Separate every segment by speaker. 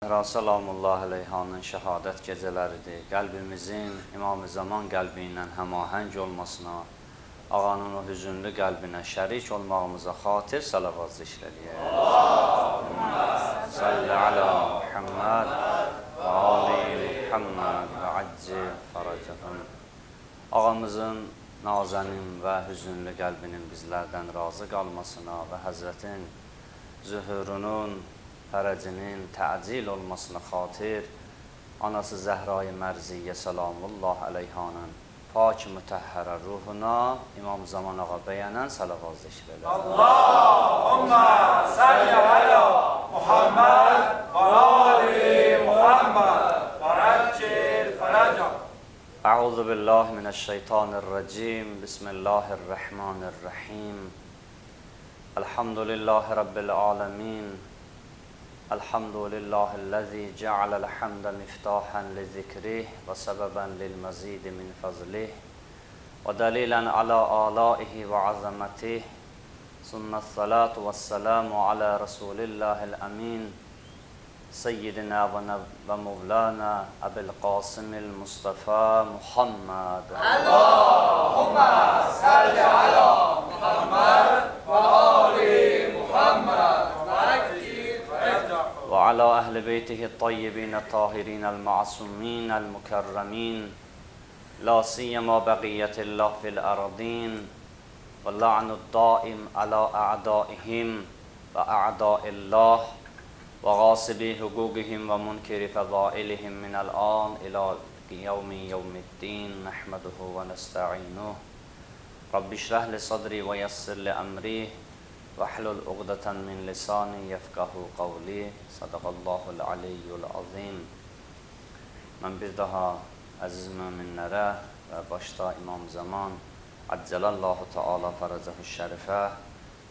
Speaker 1: Salamullah aleyhanın şəhadət gecələridir. Qəlbimizin İmam-ı Zaman qəlbi ilə həmahəng olmasına, ağanın o hüzünlü qəlbinə şərik olmağımıza xatir salavat zikr eləyək. Allahümmə salli ala Muhammed və ali Muhammed və accil faracahum. Ağamızın nazənin və hüzünlü qəlbinin bizlərdən razı qalmasına və Həzrətin zühurunun, fərəcinin təcil olmasına xatir anası Zəhra-i Mərziyyə salamullah aleyhanın pak mütəhhərə ruhuna İmam Zaman ağa bəyənən salavat zikr edək.
Speaker 2: Allahümmə salli ala Muhammed və ali Muhammed və accil faracahum.
Speaker 1: Əuzu billahi minəşşeytanirracim. Bismillahirrahmanirrahim. Elhamdülillahi rabbil alemin. Elhamdülillahillezî cealel hamde miftahan li zikrih ve sebeben lil mazidi min fazlih ve dalilen ala alaihi ve azametih. Sümme salatu ve selamu ala Resulillahil amin. Seyyidina ve Mevlana Ebil Qasimil Mustafa Muhammed.
Speaker 2: Allahümmə salli ala Muhammed və ali Muhammed və accil faracahum.
Speaker 1: وعلى أهل بيته الطيبين الطاهرين المعصومين المكرمين لا سيما بقية الله في الأرضين واللعن الدائم على أعدائهم وأعداء الله وغاصبي حقوقهم ومنكر فضائلهم من الآن إلى يوم الدين نحمده ونستعينه رب اشرح لي صدري ويسر لي أمري وَحْلُلْ عُقْدَةً مِنْ لِسَانِي يَفْقَهُ قَوْلِي Sadaqallahul aliyyul azim. Mən bir daha əziz möminlərə və başda İmam Zaman Accəlallahu Teala fərəcəhu şərifə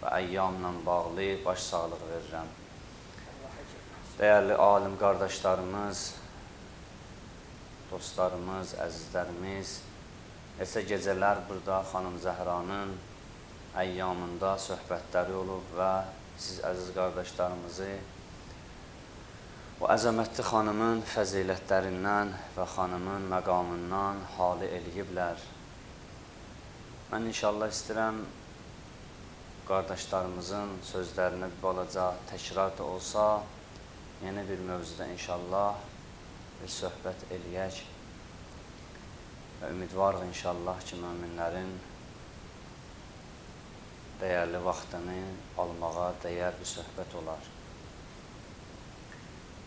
Speaker 1: və əyyamla bağlı baş sağlıq verirəm. Dəyərli alim qardaşlarımız, dostlarımız, əzizlərimiz, neçə gecələr burada xanım Zəhranın əyyamında söhbətləri olub və siz əziz qardaşlarımızı o əzəmətli xanımın fəzilətlərindən və xanımın məqamından hali eləyiblər. Mən inşallah istəyirəm qardaşlarımızın sözlərinə bir balaca təkrar da olsa, yeni bir mövzuda inşallah bir söhbət eləyək və ümidvarıq inşallah ki, möminlərin dəyərli vaxtını almağa dəyər bir söhbət olar.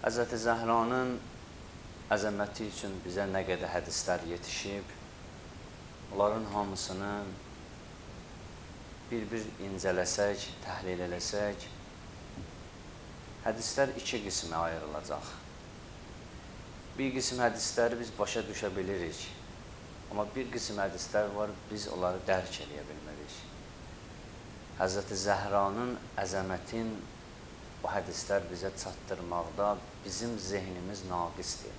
Speaker 1: Həzrəti Zəhranın əzəməti üçün bizə nə qədər hədislər yetişib, onların hamısını bir-bir incələsək, təhlil eləsək, hədislər iki qismə ayrılacaq. Bir qism hədisləri biz başa düşə bilirik, amma bir qism hədislər var, biz onları dərk eləyə bilmirik. Həzrəti Zəhranın əzəmətin o hədislər bizə çatdırmaqda bizim zehnimiz naqisdir.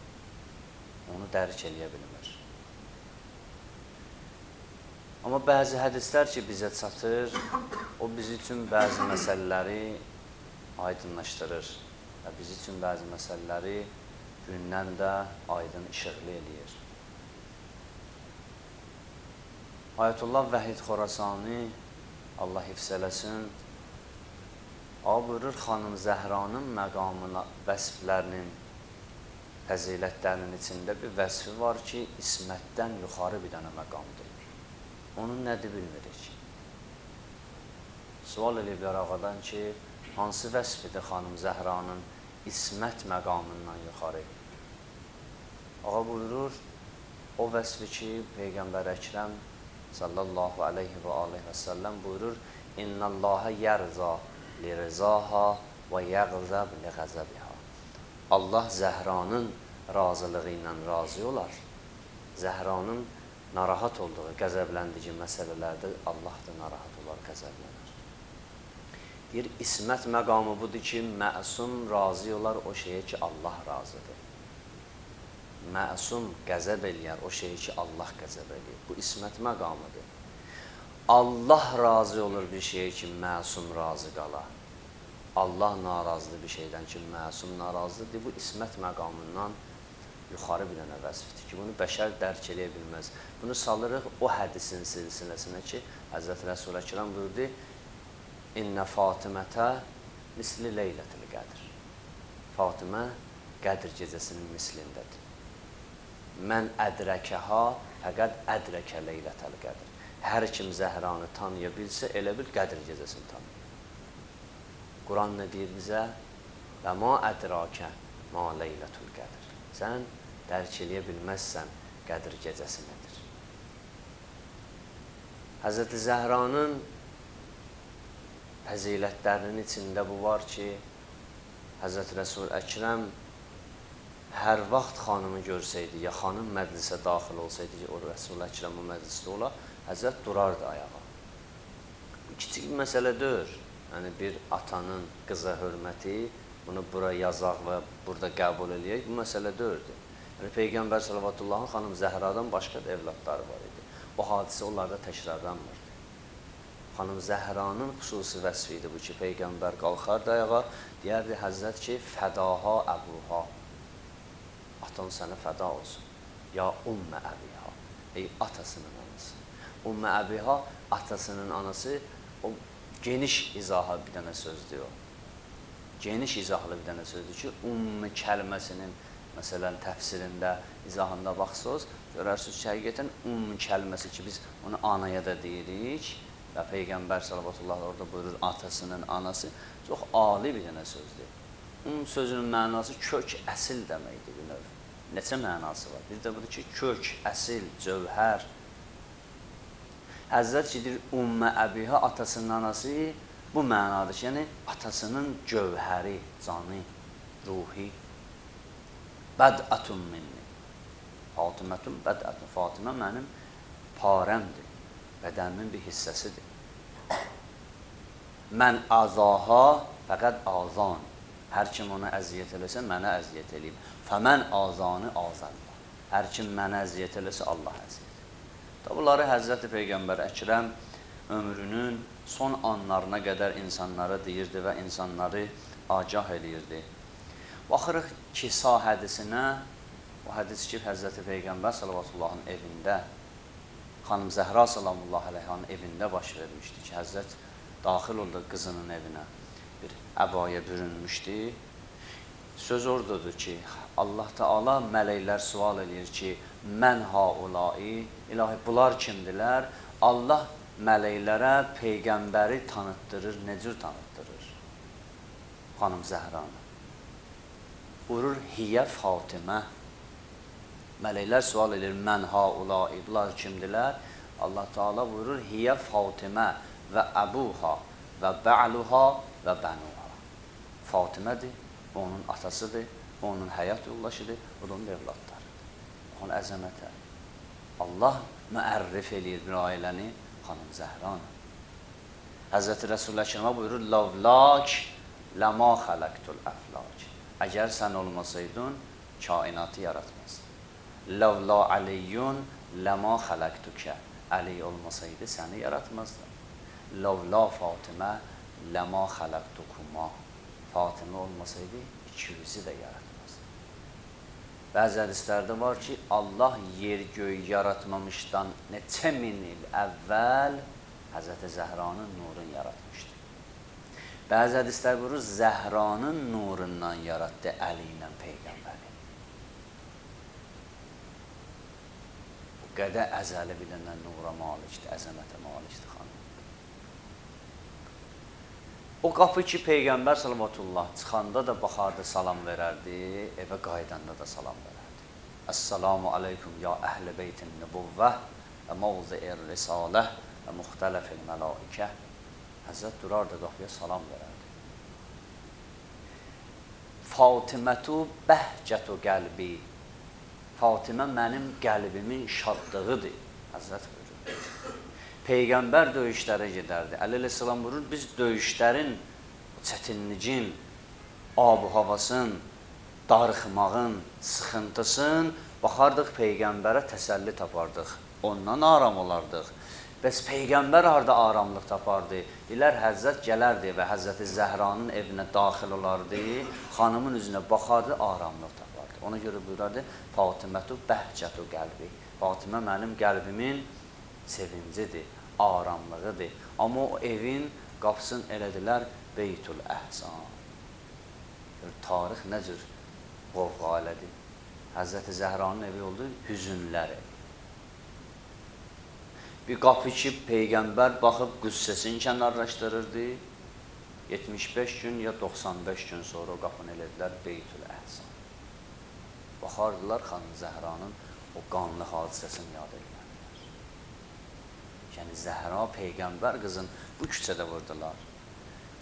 Speaker 1: Onu dərk eləyə bilmir. Amma bəzi hədislər ki, bizə çatır, o biz üçün bəzi məsələləri aydınlaşdırır və biz üçün bəzi məsələləri gündən də aydın işıqlı eləyir. Ayətullah Vəhid Xorasani Allah hifz eləsin, buyurur, xanım Zəhranın məqamına vəsflərinin, fəzilətlərinin içində bir vəsfi var ki, ismətdən yuxarı bir dənə məqamdır. Onun nədir bilmirik. Sual eləyiblər ağadan ki, hansı vəsfidir xanım Zəhranın ismət məqamından yuxarı? Ağa buyurur, o vəsfi ki, Peyğəmbər Əkrəm sallallahu aleyhi və aleyhi və səlləm buyurur, İnnəllâhə yərza li rızaha və yəğzəb li qəzəbiha. Allah Zəhranın razılığı ilə razı olar. Zəhranın narahat olduğu, qəzəbləndiyi məsələlərdə Allah da narahat olar, qəzəblənər. Deyir, ismət məqamı budur ki, məsum razı olar o şeyə ki, Allah razıdır. Məsum qəzəb eləyər o şeyi ki, Allah qəzəb eləyir. Bu ismət məqamıdır. Allah razı olur bir şeyə ki, məsum razı qala. Allah narazıdır bir şeydən ki, məsum narazıdır. Bu ismət məqamından yuxarı bir dənə vəzifdir ki, bunu bəşər dərk eləyə bilməz. Bunu salırıq o hədisin silsiləsinə ki, Həzrət Rəsul Əkram buyurdu, İnnə Fatimətə misli leylətil qədir. Fatimə Qədir gecəsinin mislindədir. Mən ədrəkəha fəqəd ədrəkə leylətəl qədir. Hər kim Zəhranı tanıya bilsə, elə bil Qədir gecəsini tanıyır. Quran nə deyir bizə? Və ma ədrakə ma leylətül qədir. Sən dərk eləyə bilməzsən Qədir gecəsi nədir. Həzrəti Zəhranın fəzilətlərinin içində bu var ki, Həzrət Rəsul Əkrəm hər vaxt xanımı görsəydi, ya xanım məclisə daxil olsaydı ki, o Rəsul Əkrəm o məclisdə ola, Həzrət durardı ayağa. Bu kiçik bir məsələ deyil. Yəni, bir atanın qıza hörməti, bunu bura yazaq və burada qəbul eləyək, bu məsələ deyildi. Yəni, Peyğəmbər Salavatıllahın xanım Zəhradan başqa da evladları var idi. O hadisə onlarda təkrarlanmırdı. Xanım Zəhranın xüsusi vəsfi idi bu ki, Peyğəmbər qalxardı ayağa, deyərdi Həzrət ki, fədaha əbuha, atan sənə fəda olsun. Ya ümmə əbiha, ey atasının anası. Ümmə əbiha, atasının anası, o geniş izaha bir dənə sözdür o. Geniş izahlı bir dənə sözdür ki, ümmü kəlməsinin, məsələn, təfsirində, izahında baxsınız, görərsiniz ki, həqiqətən ümmü kəlməsi ki, biz onu anaya da deyirik və Peyğəmbər sallallahu orada buyurur, atasının anası, çox ali bir dənə sözdür. Ümm sözünün mənası kök, əsil deməkdir bir növ. Neçə mənası var? Bir də budur ki, kök, əsil, cövhər. Həzrət ki, deyir, ümmə əbiha, atasının anası bu mənadır ki, yəni atasının cövhəri, canı, ruhi. Bədətun minni. Fatimətun bədətun. Fatimə mənim parəmdir. Bədənimin bir hissəsidir. Mən azaha fəqəd azan. Hər kim ona əziyyət eləsə, mənə əziyyət eləyib. Fəmən azanı azallah. Hər kim mənə əziyyət eləsə, Allah əziyyət. Bunları Həzrəti Peyğəmbər Əkrəm ömrünün son anlarına qədər insanlara deyirdi və insanları agah eləyirdi. Baxırıq Kisa hədisinə, o hədis ki, Həzrəti Peyğəmbər sallallahu evində, xanım Zəhra sallallahu aleyhanın evində baş vermişdi ki, Həzrət daxil oldu qızının evinə, bir əbaya bürünmüşdü. Söz oradadır ki, Allah Teala mələklər sual edir ki, mən haulai, ilahi, bunlar kimdilər? Allah mələklərə Peyğəmbəri tanıtdırır, necür tanıtdırır? Xanım Zəhranı. Buyurur, hiyə Fatimə. Mələklər sual edir, mən haulai, bunlar kimdilər? Allah Teala buyurur, hiyə Fatimə və əbuha və bə'luha və bənuha. Fatimədir, onun atasıdır, onun həyat yoldaşıdır, o da onun evladlarıdır. Onun əzəmətə. Allah müərrif eləyir bir ailəni, xanım Zəhranı. Həzrəti Rəsul Əkrəmə buyurur, lavlak ləma xələqtul əflak. Əgər sən olmasaydın, kainatı yaratmazdın. Lavla əliyyun ləma xələqtukə. Əli olmasaydı, səni yaratmazdın. Lavla Fatimə ləma xələqtukuma. Fatimə olmasaydı, ikinizi də yaratmazdı. Bəzi hədislərdə var ki, Allah yer göy yaratmamışdan neçə min il əvvəl Həzrəti Zəhranın nurunu yaratmışdı. Bəzi hədislər buyurur, Zəhranın nurundan yaratdı Əli ilə Peyğəmbəri. Bu qədər əzəli bilənən nura malikdir, əzəmətə malikdir xanım. O qapı ki, Peyğəmbər sallallahu çıxanda da baxardı, salam verərdi, evə qaydanda da salam verərdi. Əssalamu aleykum ya əhl-i beytin nübuvvə və mavzi-ir risalə və müxtələfil mələikə. Həzrət durardı, qapıya salam verərdi. Fatimətu bəhcətu qəlbi. Fatimə mənim qəlbimin şadlığıdır. Həzrət buyurur. Peyğəmbər döyüşlərə gedərdi. Əleyhissalam buyurur, biz döyüşlərin, çətinliyin, ab-ı havasın, darıxmağın, sıxıntısın, baxardıq Peyğəmbərə təsəlli tapardıq. Ondan aram olardıq. Bəs Peyğəmbər harada aramlıq tapardı? Deyirlər, Həzrət gələrdi və Həzrəti Zəhranın evinə daxil olardı, xanımın üzünə baxardı, aramlıq tapardı. Ona görə buyurardı, Fatimətu bəhcətu qəlbi. Fatimə mənim qəlbimin sevincidir, aramlığıdır. Amma o evin qapısını elədilər Beytül Əhzan. Tarix nə cür qovğa elədi? Həzrəti Zəhranın evi oldu, hüzünlər evi. Bir qapı ki, Peyğəmbər baxıb qüssəsini kənarlaşdırırdı. 75 gün ya 95 gün sonra o qapını elədilər Beytül Əhzan. Baxardılar xanım Zəhranın o qanlı hadisəsini yad edilər. Yəni Zəhra Peyğəmbər qızın bu küçədə vurdular.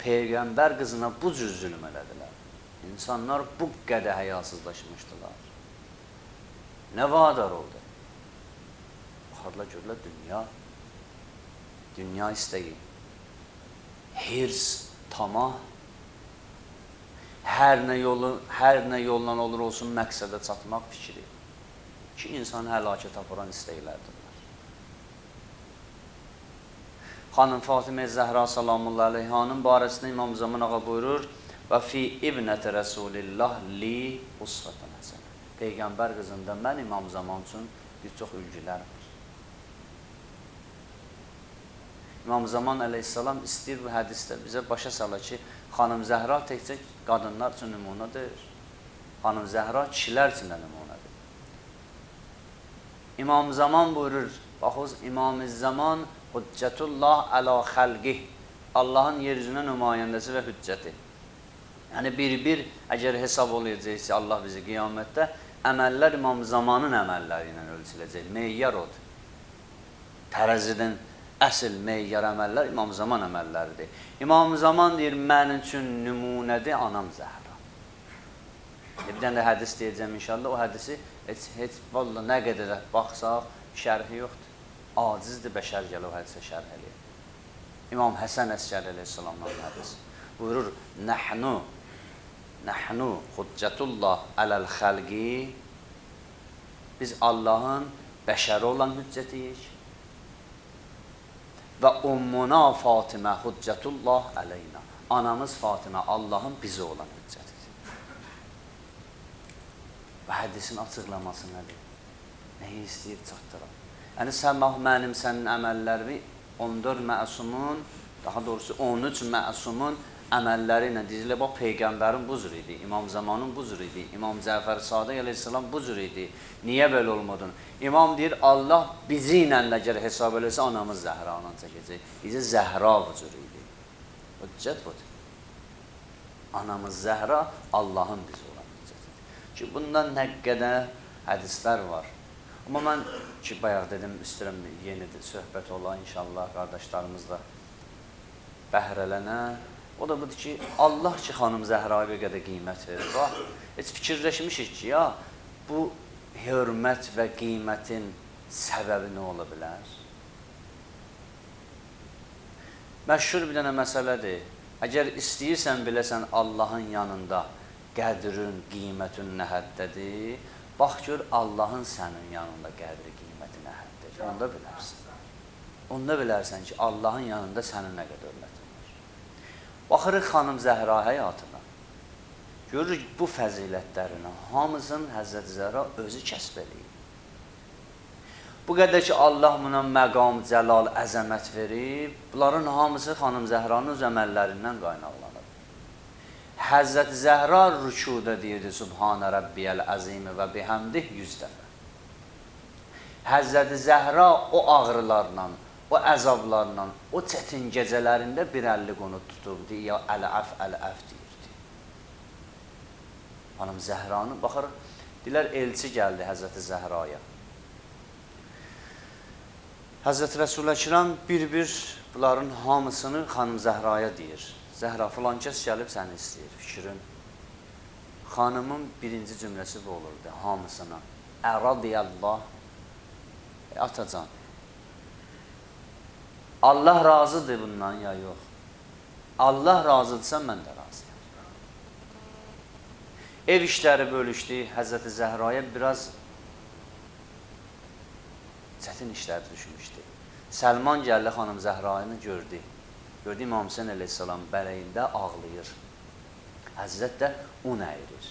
Speaker 1: Peyğəmbər qızına bu cür zülm elədilər. İnsanlar bu qədər həyasızlaşmışdılar. Nə vadar oldu? Baxardılar, görürlər dünya. Dünya istəyi. Hirs, tamah. Hər nə yolla olur olsun məqsədə çatmaq fikri. Ki, insanı həlakət aparan istəklərdirlər. Xanım Fatimə Zəhra salamullahi aleyhanın barəsində İmam Zaman ağa buyurur və fi ibnəti Rəsulillah li usfatun həsənə. Peyğəmbər qızında mən İmam Zaman üçün bir çox ülgülər var. İmam Zaman əleyhissalam istəyir bu hədisdə bizə başa salır ki, xanım Zəhra təkcə qadınlar üçün nümunədir. Xanım Zəhra kişilər üçün də nümunədir. İmam Zaman buyurur, baxız, İmam-ı Zaman hüccətullah əla xəlqih. Allahın yeryüzünə nümayəndəsi və hüccəti. Yəni bir-bir əgər hesab olacaqsa Allah bizi qiyamətdə əməllər İmam Zamanın əməlləri ilə ölçüləcək. Meyyar odur. Tərəzidən əsl meyyar əməllər İmam Zaman əməlləridir. İmam Zaman deyir, mənim üçün nümunədir anam Zəhra. Bir dənə də hədis deyəcəm inşallah. O hədisi heç vallahi nə qədər baxsaq şərhi yoxdur. Acizdir bəşər gələ o hədisə şərh eləyir. İmam Həsən Əskəri əleyhissalamdan hədis. Buyurur, Nəhnu hüccətullah ələl xəlqi. Biz Allahın bəşəri olan hüccətiyik. Və ummuna Fatimə hüccətullah əleyna. Anamız Fatimə Allahın bizi olan hüccətidir. Və hədisin açıqlaması nədir? Nəyi istəyir çatdıram? Yəni, səmah mənim sənin əməllərimi 14 məsumun, daha doğrusu 13 məsumun əməlləri ilə dizilə, bax, Peyğəmbərin bu cür idi, İmam Zamanın bu cür idi, İmam Cəfər Sadiq əleyhissalam bu cür idi. Niyə belə olmadın? İmam deyir, Allah bizi ilə nəgər hesab eləsə, anamız Zəhranı çəkəcək. Bizə Zəhra bu cür idi. Hüccət budur. Anamız Zəhra, Allahın bizi olan hüccətidir. Ki, bundan nə qədər hədislər var. Amma mən ki, bayaq dedim, istəyirəm yenidir, söhbət ola, inşallah, qardaşlarımızla bəhrələnə. O da budur ki, Allah ki, xanım Zəhraya bir qədər qiymət verir. Bax, heç fikirləşmişik ki, ya, bu hörmət və qiymətin səbəbi nə ola bilər? Məşhur bir dənə məsələdir. Əgər istəyirsən, biləsən Allahın yanında qədrin, qiymətin nə həddədir, bax gör, Allahın sənin yanında qədri, qiyməti nə həddədir. Onda bilərsən. Onda bilərsən ki, Allahın yanında sənin nə qədər hörmətin var. Baxırıq xanım Zəhra həyatına. Görürük bu fəzilətlərini hamısının Həzrəti Zəhra özü kəsb eləyir. Bu qədər ki, Allah buna məqam, cəlal, əzəmət verib, bunların hamısı xanım Zəhranın öz əməllərindən qaynaqlanır. Həzrəti Zəhra rükuda deyirdi, Subhanə Rabbiyəl əzimi və bihamdih 100 dəfə. Həzrəti Zəhra o ağrılarla, o əzablarla, o çətin gecələrində bir əlli qonu tutubdu, ya əl-əf, əl-əf deyirdi. Xanım Zəhranı, baxır, deyilər, elçi gəldi Həzrəti Zəhraya. Həzrəti Rəsul Əkrəm bir-bir bunların hamısını xanım Zəhraya deyir. Zəhra, filan kəs gəlib səni istəyir, fikrin. Xanımın birinci cümləsi bu olurdu, hamısına. Əradiyəllah, atacan. Allah razıdır bundan, ya yox. Allah razıdırsa, mən də razıyam. Ev işləri bölüşdü, Həzrəti Zəhraya biraz çətin işlər düşmüşdü. Səlman gəldi xanım Zəhranı gördü. Gördü İmam Hüseyin əleyhissalam bələyində ağlayır. Həzrət də un əyirir.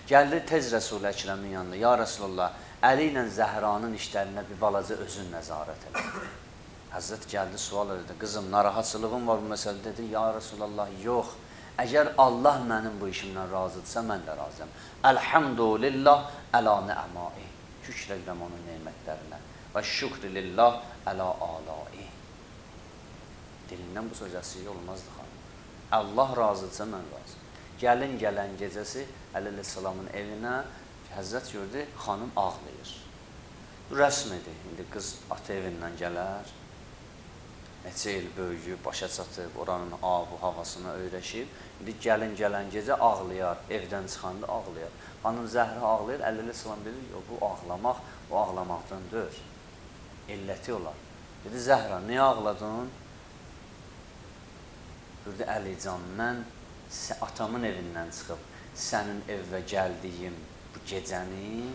Speaker 1: Gəldi tez Rəsul-i Əkrəmin yanına. Ya Rəsulullah, Əli ilə Zəhranın işlərinə bir balaca özün nəzarət elə. Həzrət gəldi, sual edirdi. Qızım, narahatçılığın var bu məsələ. Dedi, ya Rəsulullah, yox. Əgər Allah mənim bu işimdən razıdırsa, mən də razıyam. Elhamdülillah, əla nə'mai. Şükr edirəm onun neymətlərinə. Və şükr lillah, əla alai. Dilindən bu söz əsiri olmazdı xanım. Allah razıdırsa, mən razıyam. Gələn gecəsi Əli əleyhissalamın evinə Həzrət gördü, xanım ağlayır. Bu rəsm idi. İndi qız ata evindən gələr. Neçə il böyüyüb, başa çatıb, oranın abu havasına öyrəşib. İndi gələn gecə ağlayar, evdən çıxanda ağlayar. Xanım Zəhra ağlayır, Əli əleyhissalam bilir, bu ağlamaq, o ağlamaqdan deyil. Illəti olar. Dedi, Zəhra, niyə ağladın? Gördü, Əlican, mən atamın evindən çıxıb, sənin evə gəldiyim bu gecəni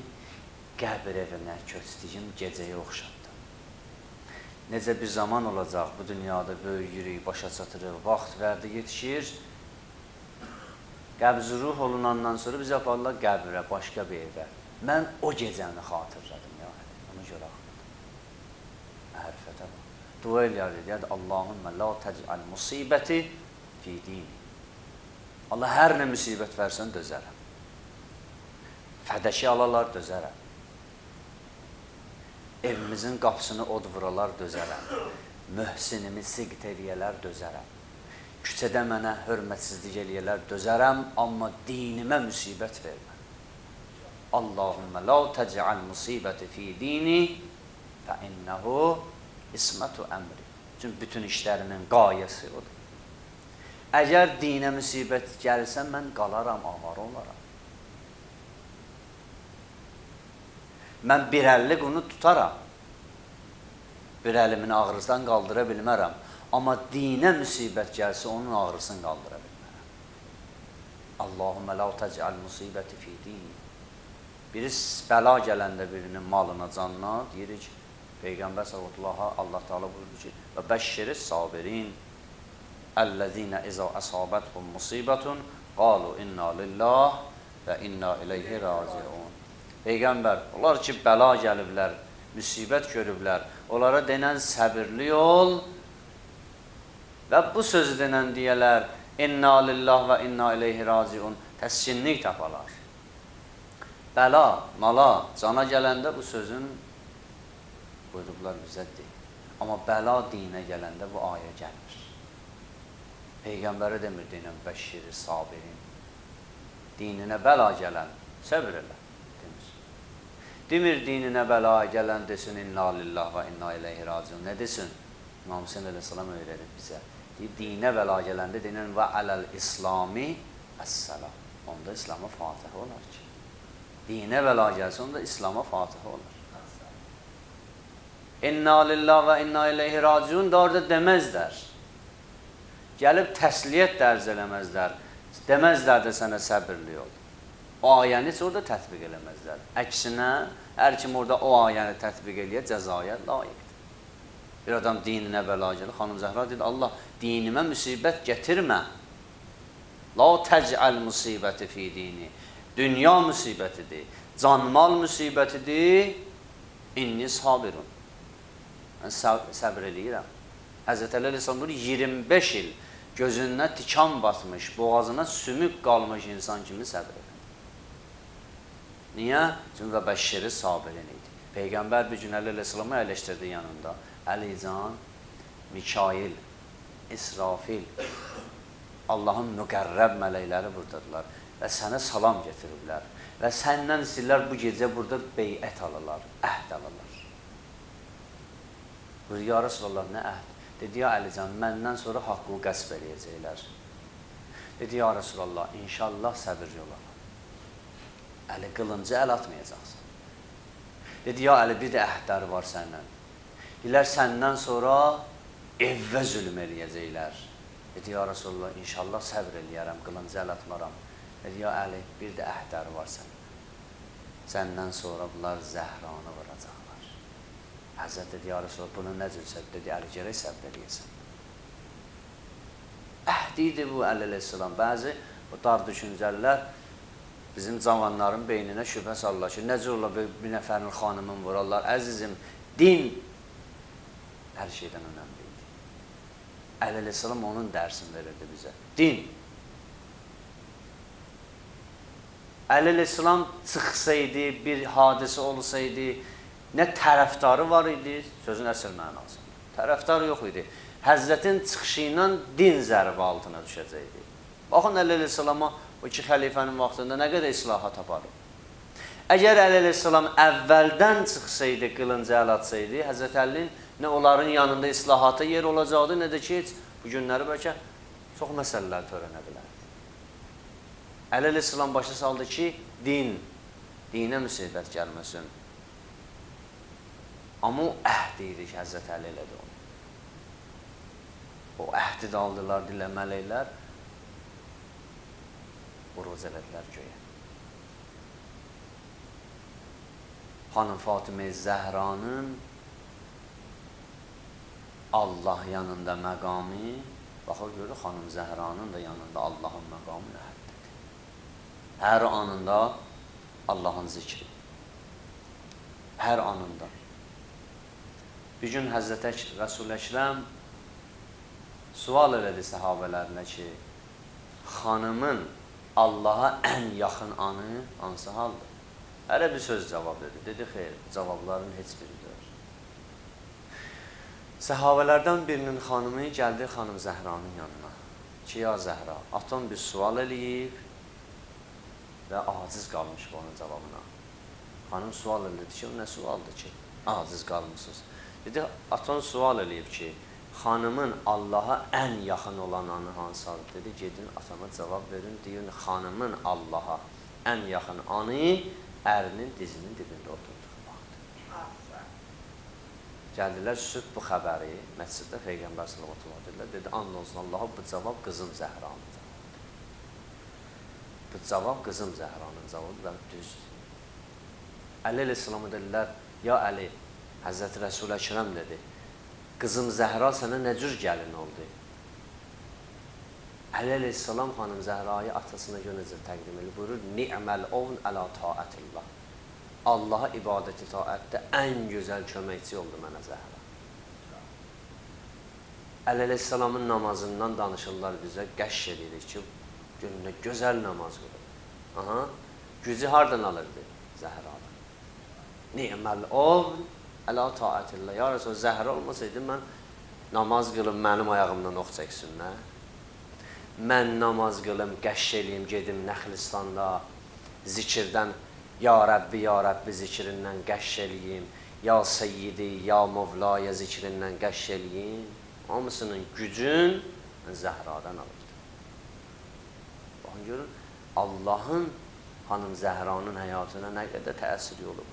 Speaker 1: qəbir evinə köçdiyim gecəyə oxşatdım. Necə bir zaman olacaq, bu dünyada böyüyürük, başa çatırıq, vaxt verdi yetişir. Qəbz ruh olunandan sonra biz aparırlar qəbirə, başqa bir evə. Mən o gecəni xatırladım, ya ona görə axladım. Ərifətə bax. Dua eləyər, deyərdi, Allahümmə la təcəl musibəti fi dini. Allah hər nə müsibət versən dözərəm. Fədəşi alalar dözərəm. Evimizin qapısını od vuralar dözərəm. Möhsinimi siqt eləyələr dözərəm. Küçədə mənə hörmətsizlik eləyələr dözərəm, amma dinimə müsibət vermə. Allahümmə la təcəl musibəti fi dini fə innəhu ismətu əmri. Çünki bütün işlərimin qayəsi odur. Əgər dinə müsibət gəlirsə, mən qalaram, avar olaram. Mən bir əllik onu tutaram. Bir əlimin ağrısından qaldıra bilmərəm. Amma dinə müsibət gəlsə, onun ağrısını qaldıra bilmərəm. Allahümmə la təcəl musibəti fi dini. Biri bəla gələndə birinin malına, canına deyir ki, Peyğəmbər sallallahu Allah Teala buyurdu ki, və bəşşiri sabirin. Əl-ləzīnə izə əsabəthum musibətun qalu inna lillah və inna ileyhi raciun. Peyğəmbər, onlar ki, bəla gəliblər, müsibət görüblər, onlara denən səbirli ol və bu sözü denən deyələr inna lillah və inna ileyhi raciun, təskinlik tapalar. Bəla, mala, cana gələndə bu sözün buyurublar bizə deyil. Amma bəla dinə gələndə bu ayə gəlmir. Peyğəmbərə demir dinən bəşşiri sabirin. Dininə bəla gələn, səbir elə, demir. Demir dininə bəla gələn desin inna lillah və inna ileyhi raciun. Nə desin? İmam Hüseyin əleyhissalam öyrədib bizə. Dinə bəla gələndə denən və aləl-islami əs-səlam. Onda İslama fatihə olar ki. Dinə bəla gəlsə, onda İslama fatihə olar. İnna lillah və inna ileyhi raciun da orada deməzlər. Gəlib təsliyyət dərz eləməzlər. Deməzlər də sənə səbirli ol. O ayəni heç orada tətbiq eləməzlər. Əksinə, hər kim orada o ayəni tətbiq eləyə cəzaya layiqdir. Bir adam dininə bəla gəlir. Xanım Zəhra deyir, Allah dinimə müsibət gətirmə. La təcəl musibəti fi dini. Dünya müsibətidir. Canmal müsibətidir. İnni sabirun. Mən səbr eləyirəm. Həzrət Əli əleyhissalam buyurur, 25 il gözündən tikan batmış, boğazına sümük qalmış insan kimi səbr edir. Niyə? Çünki və bəşşiri sabirin idi. Peyğəmbər bir gün Əli əleyhissalamı əyləşdirdi yanında. Əlican, Mikail, İsrafil, Allahın müqərrəb mələkləri buradadılar və sənə salam getiriblər və səndən istəyirlər bu gecə burada beyət alırlar, əhd alırlar. Buyur, ya Resulallah, nə əhd? Dedi, ya Əlican, məndən sonra haqqı qəsb eləyəcəklər. Dedi, ya Resulallah, inşallah səbirli olalım. Əli, qılıncı əl atmayacaqsın. Dedi, ya Əli, bir də əhdləri var səndən. Deyilər, səndən sonra evvə zülm eləyəcəklər. Dedi, ya Resulallah, inşallah səbr eləyərəm, qılıncı əl atmaram. Dedi, ya Əli, bir də əhdləri var səndən. Səndən sonra bunlar Zəhranı vuracaqlar. Həzrət dedi, ya Rasulullah, bunu nə cür səbr dedi, Əli gərək səbr edəyəsən. Əhdi idi bu Əli əleyhissalam. Bəzi o dar düşüncəlilər bizim cavanların beyninə şübhə salırlar ki, necə ola bir nəfərin xanımın vurarlar. Əzizim, din hər şeydən önəmli idi. Əli əleyhissalam onun dərsini verirdi bizə. Din. Əli əleyhissalam çıxsaydı, bir hadisə olsaydı, nə tərəfdarı var idi, sözün əsl mənası. Tərəfdarı yox idi. Həzrətin çıxışı ilə din zərbə altına düşəcəkdi. Baxın, Əli əleyhissalama o iki xəlifənin vaxtında nə qədər islahat aparıb. Əgər Əli əleyhissalam əvvəldən çıxsaydı, qılıncı əl atsaydı, Həzrət Əlinin nə onların yanında islahata yer olacaqdı, nə də ki, heç bu günləri bəlkə çox məsələlər törənə bilərdi. Əli əleyhissalam başa saldı ki, dinə müsibət gəlməsin. Amma o əhd idi ki, Həzrət Əli elədi onu. O əhdi də aldılar, dilə mələklər, buruc elədilər göyə. Xanım Fatimə-i Zəhranın Allah yanında məqamı, baxır görür, xanım Zəhranın da yanında Allahın məqamı nəhəddir. Hər anında Allahın zikri. Hər anında. Bir gün Həzrət Rəsul Əkrəm sual elədi səhabələrinə ki, xanımın Allaha ən yaxın anı hansı haldır? Hərə bir söz cavab dedi. Dedi, xeyr, cavabların heç biri deyil. Səhabələrdən birinin xanımı gəldi xanım Zəhranın yanına. Ki, ya Zəhra, atam bir sual eləyib və aciz qalmış bu onun cavabına. Xanım sual elədi ki, o nə sualdır ki, aciz qalmışsınız. Dedi, atam sual eləyib ki, xanımın Allaha ən yaxın olan anı hansıdır? Dedi, gedin atama cavab verin, deyin, xanımın Allaha ən yaxın anı ərinin dizinin dibində oturduğu vaxtdır. Gəldilər, sübh bu xəbəri məsciddə Peyğəmbər sallallahu əleyhi və səlləm dedi, and olsun Allaha, bu cavab qızım Zəhranın cavabıdır. Bu cavab qızım Zəhranın cavabıdır və düzdür. Əli əleyhissalamı dedilər, ya Əli, Həzrət Rəsul Əkrəm dedi, qızım Zəhra sənə nə cür gəlin oldu? Əli əleyhissalam xanım Zəhrayı atasına görə təqdim edir. Buyurur, ni'məl ovn əla taətillah. Allaha ibadət itaətdə ən gözəl köməkçi oldu mənə Zəhra. Əli əleyhissalamın namazından danışırlar bizə, qəşş edirik ki, günündə gözəl namaz qılır. Aha, gücü hardan alırdı? Zəhradan. Ni'məl ovn əla taətillah. Ya Rasul, Zəhra olmasaydı, mən namaz qılım, mənim ayağımdan ox çəksinlər. Mən namaz qılım, qəşş eləyim, gedim Nəxlistanda, zikirdən, ya Rəbbi zikirindən qəşş eləyim, ya Seyyidi, ya Mevlaya zikirindən qəşş eləyim. Hamısının gücün Zəhradan alırdı. Baxın, görün, Allahın xanım Zəhranın həyatına nə qədər təsiri olub,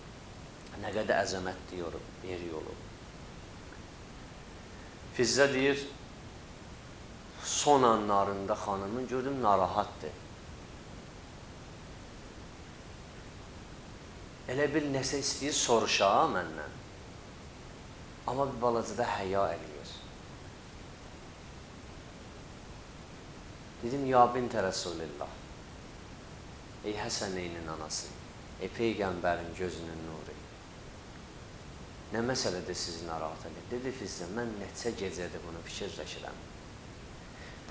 Speaker 1: nə qədər əzəmətli yeri olub. Fizzə deyir, son anlarında xanımın gördüm narahatdır. Elə bil nəsə istəyir soruşa məndən. Amma bir balacada həya eləyir. Dedim, ya bintə Rəsulillah, ey Həsəneynin anası, ey Peyğəmbərin gözünün nuru. Nə məsələdir sizi narahat edir? Dedi, Fizzə, mən neçə gecədir bunu fikirləşirəm.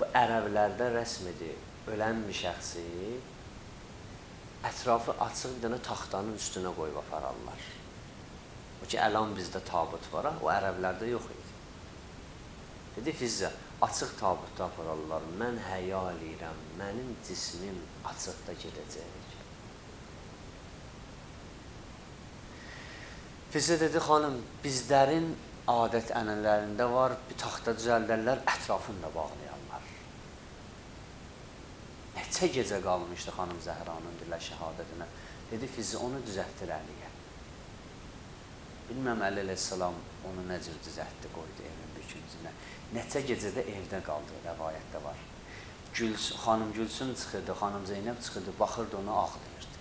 Speaker 1: Bu ərəblərdə rəsm edir, ölən bir şəxsi ətrafı açıq bir dənə taxtanın üstünə qoyub apararlar. O ki, əlan bizdə tabut var, o ərəblərdə yox idi. Dedi, Fizzə, açıq tabutda apararlar, mən həya eləyirəm, mənim cismim açıqda gedəcək. Fizzə dedi, xanım, bizlərin adət ənənlərində var, bir taxta düzəldərlər, ətrafını da bağlayarlar. Neçə gecə qalmışdı xanım Zəhranın dilə şəhadətinə. Dedi, Fizzə, onu düzəltdir Əliyə. Bilməm, Əli əleyhissalam onu nə cür düzəltdi, qoydu evin bir küncünə. Neçə gecədə evdə qaldı, rəvayətdə var. Xanım Gülsüm çıxırdı, xanım Zeynəb çıxırdı, baxırdı, onu ağlayırdı.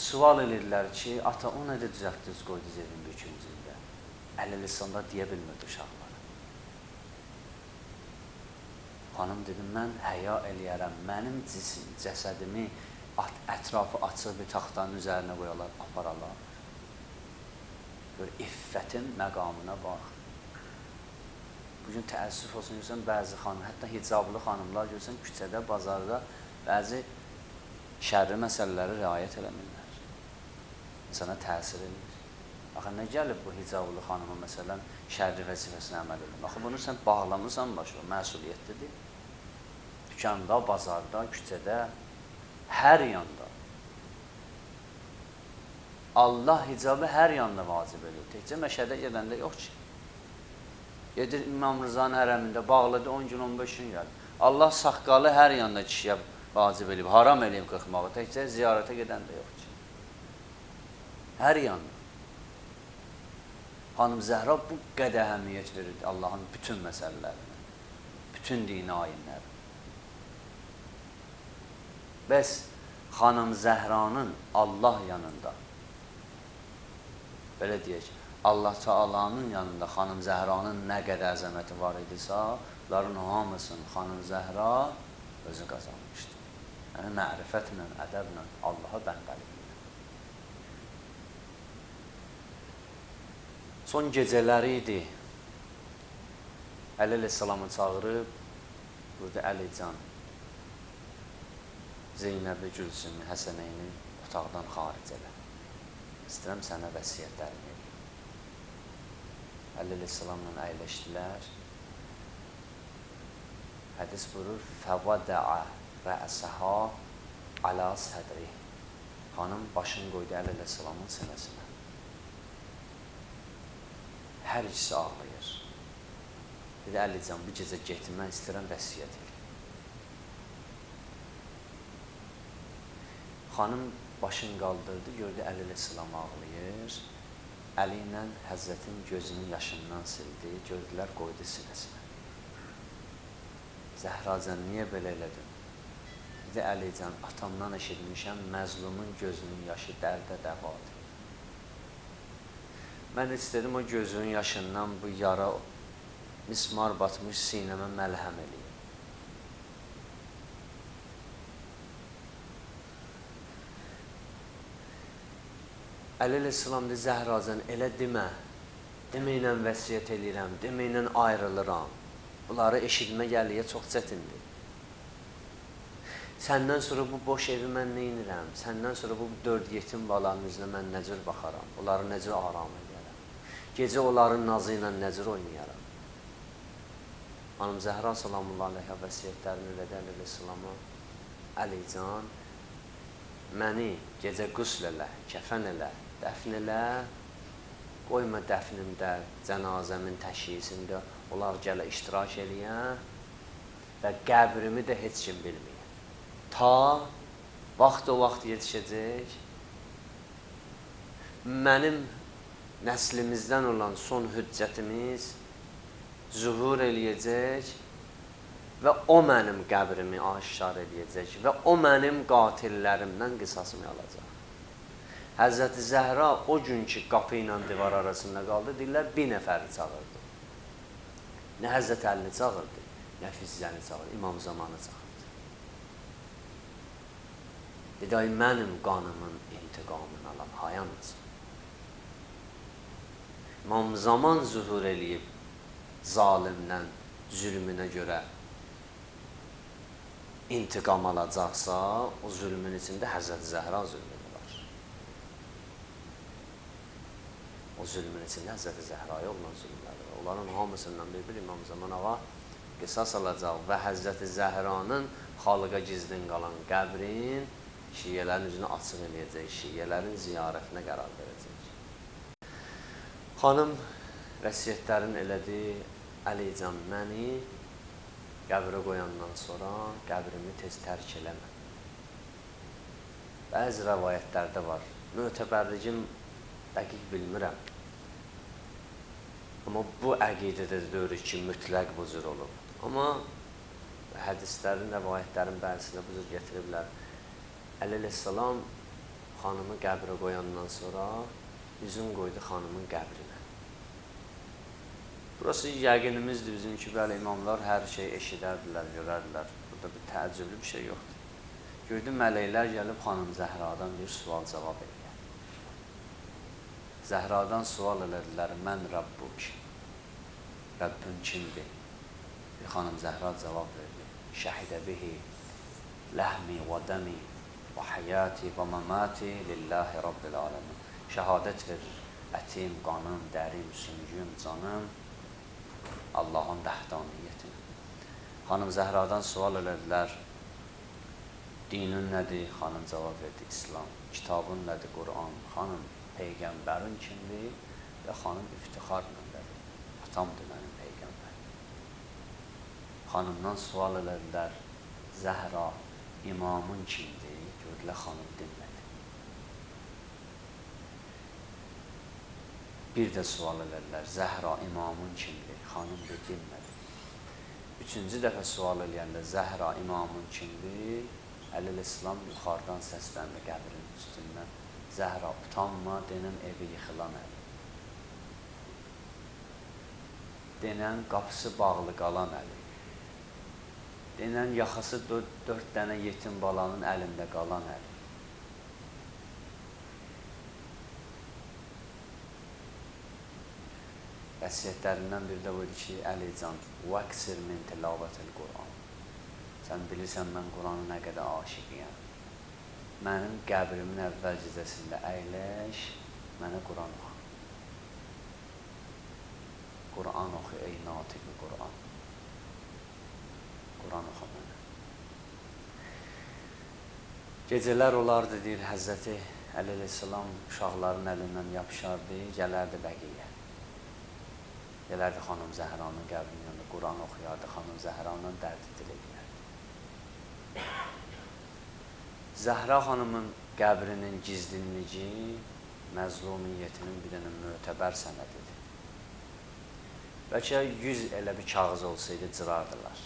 Speaker 1: sual edirlər ki, ata o nədə düzəltdiniz, qoydunuz evin bir ikincində? Əli lisanda deyə bilmirdi uşaqlara. Xanım dedim, mən həya eləyərəm, mənim cəsədimi ətrafı açıq bir taxtanın üzərinə qoyalar, aparalar. Böyle iffətin məqamına bax. Bugün təəssüf olsun, görürsən, bəzi xanım, hətta hicablı xanımlar görürsən, küçədə, bazarda bəzi şərri məsələləri riayət eləmirlər. İnsana təsir edir. Axı, nə gəlib bu hicablı xanıma məsələn şərri vəzifəsinə əməl edir? Axı, bunu sən bağlamırsan başına, məsuliyyətlidir. Dükanda, bazarda, küçədə, hər yanda. Allah hicabı hər yanda vacib edir. Təkcə məşədə gedəndə yox ki. Gedir İmam Rızanın hərəmində, bağladı 10 gün, 15 gün gəldi. Allah saqqalı hər yanda kişiyə vacib edib, haram eləyib qırxmağı. Təkcə ziyarətə gedəndə yox ki. Hər yanda. Xanım Zəhra bu qədər əhəmiyyət verir Allahın bütün məsələlərinə, bütün dini ayinlərə. Bəs Xanım Zəhranın Allah yanında, belə deyək, Allah Teala'nın yanında Xanım Zəhranın nə qədər əzəməti var idisə, bunların hamısını Xanım Zəhra özü qazanmışdı. Yəni, mərifətlə, ədəblə, Allaha bəndəliklə. Son gecələri idi. Əli əleyhissalamı çağırıb, burada Əlican, Zeynəbi, Gülsümü, Həsənəyini otaqdan xaric elə. İstəyirəm sənə vəsiyyətlərini edin. Əli əleyhissalamla əyləşdilər. Hədis buyurur, fəvədəə rəəsəhə alə sədri. Xanım başını qoydu Əli əleyhissalamın sinəsinə. Hər ikisi ağlayır. Dedi, Əlican, bu gecə getdim, mən istəyirəm vəsiyyət edin. Xanım başını qaldırdı, gördü Əli əleyhissalam ağlayır. Əli ilə Həzrətin gözünün yaşından sildi, gördülər, qoydu sinəsinə. Zəhracan, niyə belə elədin? Dedi, Əlican, atamdan eşitmişəm, məzlumun gözünün yaşı dərdə dəvadır. Mən istədim o gözünün yaşından bu yara, mismar batmış sinəmə məlhəm eləyim. Əli əleyhissalam dedi, Zəhracan, elə demə. Deməklə vəsiyyət eləyirəm, deməklə ayrılıram. Bunları eşitmə gəliyə çox çətindir. Səndən sonra bu boş evi mən neynirəm? Səndən sonra bu 4 yetim balanın üzünə mən necür baxaram? Onları necür aram edərəm? Gecə onların nazı ilə necür oynayaram? Hanım Zəhra salamullah aleyhə vəsiyyətlərini elədi Əli əleyhissalama. Əlican, məni gecə qüsl elə, kəfən elə, dəfn elə, qoyma dəfnimdə, cənazəmin təşyisində onlar gələ iştirak eləyən və qəbrimi də heç kim bilməyən. Ta vaxt o vaxt yetişəcək, mənim nəslimizdən olan son hüccətimiz zuhur eləyəcək və o mənim qəbrimi aşkar eləyəcək və o mənim qatillərimdən qisasımı alacaq. Həzrəti Zəhra o günkü qapı ilə divar arasında qaldı, deyirlər, bir nəfəri çağırdı. Nə Həzrət Əlini çağırdı, nə Fizzəni çağırdı, İmam Zamanı çağırdı. Dedi, ay mənim qanımın intiqamını alam, hayanız. İmam Zaman zuhur eləyib zalimdən, zülmünə görə intiqam alacaqsa, o zülmün içində Həzrət Zəhra zülmünü var. O zülmün içində Həzrət Zəhraya olan zülmləri var. Onların hamısından bir İmam Zaman ağa qisas alacaq və Həzrət Zəhranın xalqa gizlin qalan qəbrin şiiyələrin üzünü açıq eləyəcək, şiiyələrin ziyarətinə qərar verəcək. Xanım vəsiyyətlərin elədi, Əlican, məni qəbrə qoyandan sonra qəbrimi tez tərk eləmə. Bəzi rəvayətlərdə var, mötəbərricim dəqiq bilmirəm. Amma bu əqidədə görürük ki, mütləq bu cür olub. Amma hədislərin, rəvayətlərin bəzisində bu cür gətiriblər. Əli əleyhissalam xanımı qəbrə qoyandan sonra üzün qoydu xanımın qəbrinə. Burası yəqinimizdir bizim ki, bəli, imamlar hər şey eşidərdilər, görərdilər. Burada bir təəccüblü bir şey yoxdur. Gördüm, mələklər gəlib xanım Zəhradan bir sual-cavab edir. Zəhradan sual elədilər, mən Rabbuk, Rəbbün kimdir? Xanım Zəhra cavab verdi. Şəhidə bihi, ləhmi və dəmi və həyati və məmati lillahi Rabbil aləmin. Şəhadət verir, ətim, qanım, dərim, süngüm, canım, Allahın vəhdaniyyətinə. Xanım Zəhradan sual elədilər, dinin nədir? Xanım cavab verdi, İslam. Kitabın nədir? Quran. Xanım, Peyğəmbərin kimdir? Və xanım iftixarla dedi, atamdır mənim Peyğəmbər. Xanımdan sual elədilər, Zəhra, imamın kimdir? Gördülər, xanım dinmədi. Bir də sual elədilər, Zəhra, imamın kimdir? Xanım da dinmədi. Üçüncü dəfə sual eləyəndə, Zəhra, imamın kimdir? Əlil-İslam yuxarıdan səsləndi qəbrin üstündən. Zəhra, utanma, denən evi yıxılan əli. Denən qapısı bağlı qalan əli. Denən yaxası dörd dənə yetim balanın əlində qalan əli. Vəsiyyətlərindən biri də buydu ki, Əlican, vəqsir min tilavətil Quran. Sən bilirsən, mən Quranı nə qədər aşiqiyəm. Mənim qəbrimin əvvəl gecəsində əyləş, mənə Quran oxu. Quran oxu, ey natiqi Quran. Quran oxu mənə. Gecələr olardı, deyir Həzrəti Əleyhisselam uşaqların əlindən yapışardı, gələrdi Bəqiyyə. Gələrdi xanım Zəhranın qəbrinin yanında, Quran oxuyardı, xanım Zəhranın dərdi dil edərdi. Zəhra xanımın qəbrinin gizlinlici, məzlumiyyətinin bir dənə mötəbər sənədidir. Bəlkə 100 elə bir kağız olsaydı cırardılar.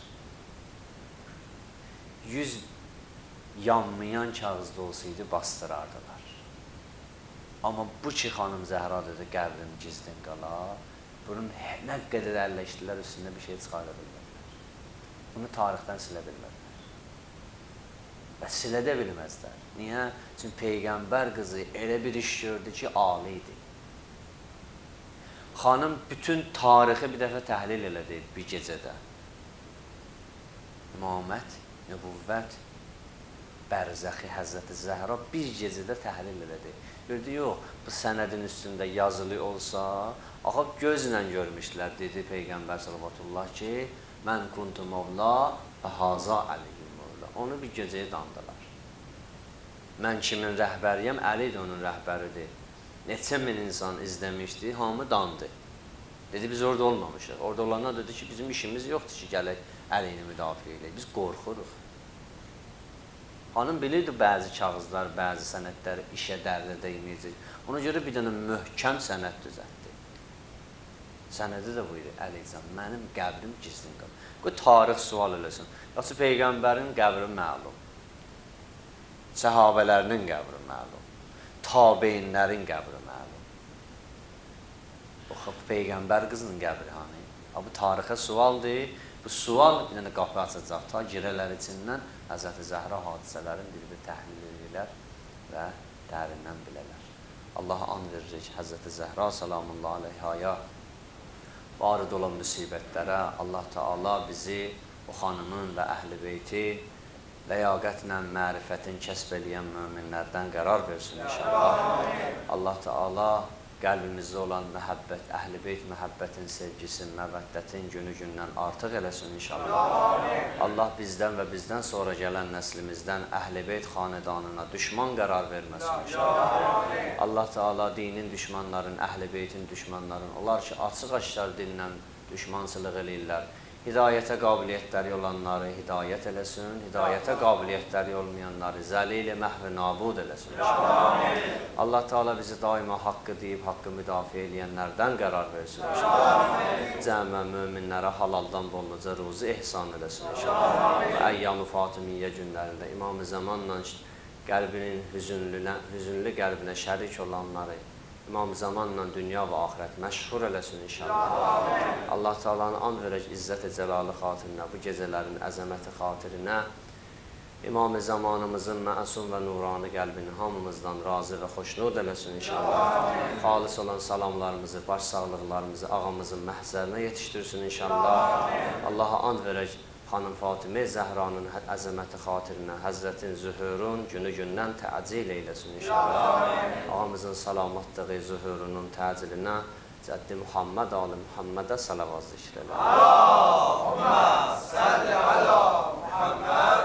Speaker 1: 100 yanmayan kağızda olsaydı bastırardılar. Amma bu ki, xanım Zəhra dedi, qəbrin gizlin qala, bunun nə qədər əlləşdilər, üstündə bir şey çıxarda bilmədilər. Bunu tarixdən silə bilmədilər. Və silə də bilməzlər. Niyə? Çünki Peyğəmbər qızı elə bir iş gördü ki, ali idi. Xanım bütün tarixi bir dəfə təhlil elədi bir gecədə. İmamət, nübüvvət, bərzəxi Həzrəti Zəhra bir gecədə təhlil elədi. Gördü, yox, bu sənədin üstündə yazılı olsa, axıb gözlə görmüşlər, dedi Peyğəmbər sallallahu ki, mən kuntu mövla və haza əliyyum mövla. Onu bir gecəyə dandılar. Mən kimin rəhbəriyəm, Əli də onun rəhbəridir. Neçə min insan izləmişdi, hamı dandı. Dedi, biz orada olmamışıq. Orada olanlar dedi ki, bizim işimiz yoxdur ki, gələk Əlini müdafiə edək. Biz qorxuruq. Xanım bilirdi, bəzi kağızlar, bəzi sənədlər işə dərdə dəyməyəcək. Ona görə bir dənə möhkəm sənəd düzəltdi. Sənədi də buydu, Əleycan, mənim qəbrim gizlin qal. Qoy tarix sual eləsin. Yoxsa Peyğəmbərin qəbri məlum, səhabələrinin qəbri məlum, tabeinlərin qəbri məlum. Oxu, Peyğəmbər qızının qəbri hani? Bu tarixə sualdır. Bu sual bir dənə qapı açacaq. Ta girələr içindən Həzrəti Zəhra hadisələrin bir təhlil edirlər və dərindən bilərlər. Allaha and veririk Həzrəti Zəhra salamullah aleyhaya varid olan müsibətlərə Allah Teala bizi o xanımın və əhl-i beyti ləyaqətlə mərifətin kəsb eləyən möminlərdən qərar versin inşallah. Allah Teala qəlbimizdə olan məhəbbət, əhl-i beyt məhəbbətin, sevgisin, məvəddətin günü-gündən artıq eləsin inşallah. Allah bizdən və bizdən sonra gələn nəslimizdən əhl-i beyt xanedanına düşman qərar verməsin inşallah. Allah Teala dinin düşmanların, əhl-i beytin düşmanların, onlar ki, açıq-aşkar dinlə düşmançılıq eləyirlər. Hidayətə qabiliyyətləri olanları hidayət eləsin, hidayətə qabiliyyətləri olmayanları zəlil-i məhv-i nabud eləsin inşallah. Allah Teala bizi daima haqqı deyib, haqqı müdafiə eləyənlərdən qərar versin inşallah. Cəmə möminlərə halaldan bolluca ruzu ehsan eləsin inşallah. Və əyyam-ı Fatimiyyə günlərində İmam-ı Zamanla
Speaker 3: qəlbinin hüzünlü qəlbinə şərik olanları İmam Zamanla dünya və axirət məşhur eləsin inşallah. Allah Teala'nın and verək izzət-i cəlalı xatirinə, bu gecələrin əzəməti xatirinə İmam-ı Zamanımızın məsum və nurani qəlbini hamımızdan razı və xoşnud eləsin inşallah. Xalis olan salamlarımızı, baş sağlıqlarımızı ağamızın məhzərinə yetişdirsin inşallah. Allaha and verək Xanım Fatimə Zəhranın əzəməti xatirinə Həzrətin Zühurun günü-gündən təcil eyləsin inşallah. Ağamızın salamatlığı zühurunun təcilinə Cəddi Muhammed Ali Muhammedə salavat zikr elə.
Speaker 2: Allahümmə salli ala Muhammed